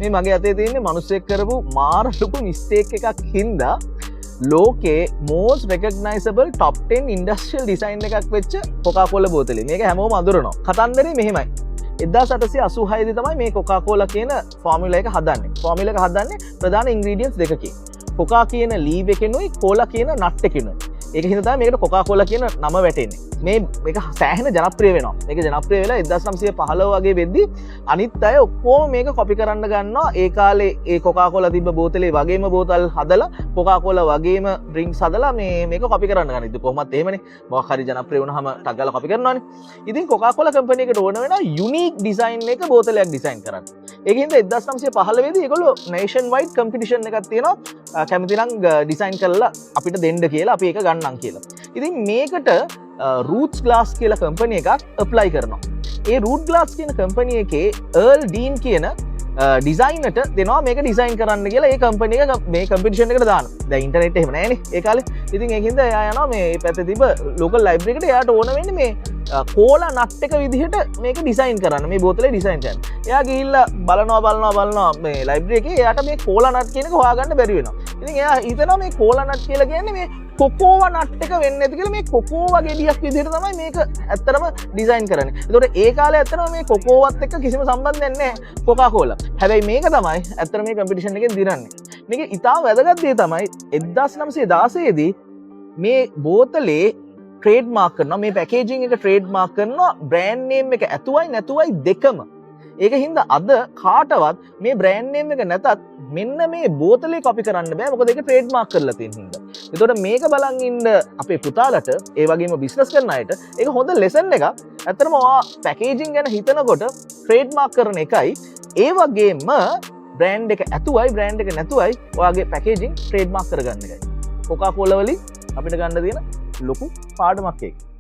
මේ මගේ අතේ තියෙන්නේ මිනිස්සෙක් කරපු මාර ලොකු මිස්ටේක් එකක් හින්දා ලෝකේ most recognizable top 10 industrial design එකක් වෙච්ච Coca-Cola බෝතලේ. මේක හැමෝම අඳුරනවා. කතන්දරේ මෙහෙමයි. 1886 දී තමයි මේ Coca-Cola කියන ෆෝමියුලා එක හදන්නේ. ෆෝමියුලා එක හදන්නේ ප්‍රධාන ingredients දෙකකින්. Coca කියන ලීව් එකෙනුයි Cola කියන නට් එකෙනුයි. ඒක හින්දා තමයි මේකට Coca-Cola කියන නම වැටෙන්නේ. මේක සෑහෙන ජනප්‍රිය වෙනවා. මේක ජනප්‍රිය වෙලා 1915 වගේ වෙද්දී අනිත් අය ඔක්කොම මේක කොපි කරන්න ගන්නවා. ඒ කාලේ ඒ Coca-Cola තිබ්බ බෝතලේ වගේම බෝතල් හදලා Coca-Cola වගේම ඩ්‍රින්ක්ස් හදලා මේක කොපි කරන්න ගන්නවා. ඉතින් කොහොමත් එහෙමනේ. මොකක් හරි ජනප්‍රිය වුණාම ටක් ගාලා කොපි කරනවානේ. ඉතින් Coca-Cola කම්පැනි එකට ඕන වෙනවා යුනික් ඩිසයින් එක බෝතලයක් ඩිසයින් කරන්න. ඒක හින්දා 1915 දී ඒගොල්ලෝ නේෂන් වයිඩ් කම්පිටිෂන් එකක් තියෙනවා. කැමති නම් ඩිසයින් කරලා අපිට දෙන්න කියලා අපි ඒක ගන්නම් කියලා. ඉතින් මේකට රූට්ස් ග්ලාස් කියලා කම්පැනි එකක් ඇප්ලයි කරනවා. ඒ රූට් ග්ලාස් කියන කම්පැනි එකේ එර්ල් ඩීන් කියන ඩිසයිනර්ට දෙනවා මේක ඩිසයින් කරන්න කියලා. ඒ කම්පැනි එක මේ කම්පිටිෂන් එකට දානවා. දැන් ඉන්ටර්නෙට් එහෙම නැහැනේ ඒ කාලේ. ඉතින් ඒකින්ද එයා යනවා මේ පැත්තේ තිබ්බ ලෝකල් ලයිබ්‍රරි එකට. එයාට ඕන වෙන්නේ මේ කෝලා නට් එක විදිහට මේක ඩිසයින් කරන්න. මේ බෝතලේ ඩිසයින් කරන්න. එයා ගිහිල්ලා බලනවා මේ ලයිබ්‍රරි එකේ. එයාට මේ කෝලා නට් කියන එක හොයාගන්න බැරි වෙනවා. ඉතින් එයා හිතනවා මේ කෝලා නට් කියලා කියන්නේ මේ කොකෝවා නට් එක වෙන්නේ නැති කියලා. මේ කොකෝවා ගෙඩියක් විදිහට තමයි මේක ඇත්තටම ඩිසයින් කරන්නේ. ඒතකොට ඒ කාලේ ඇත්තටම මේ කොකෝවත් එක්ක කිසිම සම්බන්ධයක් නැහැ Coca-Cola. හැබැයි මේක තමයි ඇත්තටම මේ කම්පිටිෂන් එකෙන් දිනන්නේ. මේක ඉතාම වැදගත් දේ තමයි 1916 දී මේ බෝතලේ ට්‍රේඩ් මාක් කරනවා. මේ පැකේජින් එක ට්‍රේඩ් මාක් කරනවා බ්‍රෑන්ඩ් නේම් එක ඇතුවයි නැතුවයි දෙකම. ඒක හින්දා අද කාටවත් මේ බ්‍රෑන්ඩ් නේම් එක නැතත් මෙන්න මේ බෝතලේ කොපි කරන්න බෑ. මොකද ඒක ට්‍රේඩ් මාක් කරලා තියෙන හින්දා. ඒතකොට මේක බලන් ඉන්න අපේ පුතාලට ඒ වගේම බිස්නස් කරන අයට ඒක හොඳ ලෙසන් එකක්. ඇත්තටම ඔයා පැකේජින් ගැන හිතනකොට ට්‍රේඩ් මාක් කරන එකයි ඒ වගේම බ්‍රෑන්ඩ් එක ඇතුවයි බ්‍රෑන්ඩ් එක නැතුවයි ඔයාගේ පැකේජින් ට්‍රේඩ් මාක් කරගන්න එකයි. Coca-Cola වලින් අපිට ගන්න තියෙන ලොකු පාඩමක් ඒක.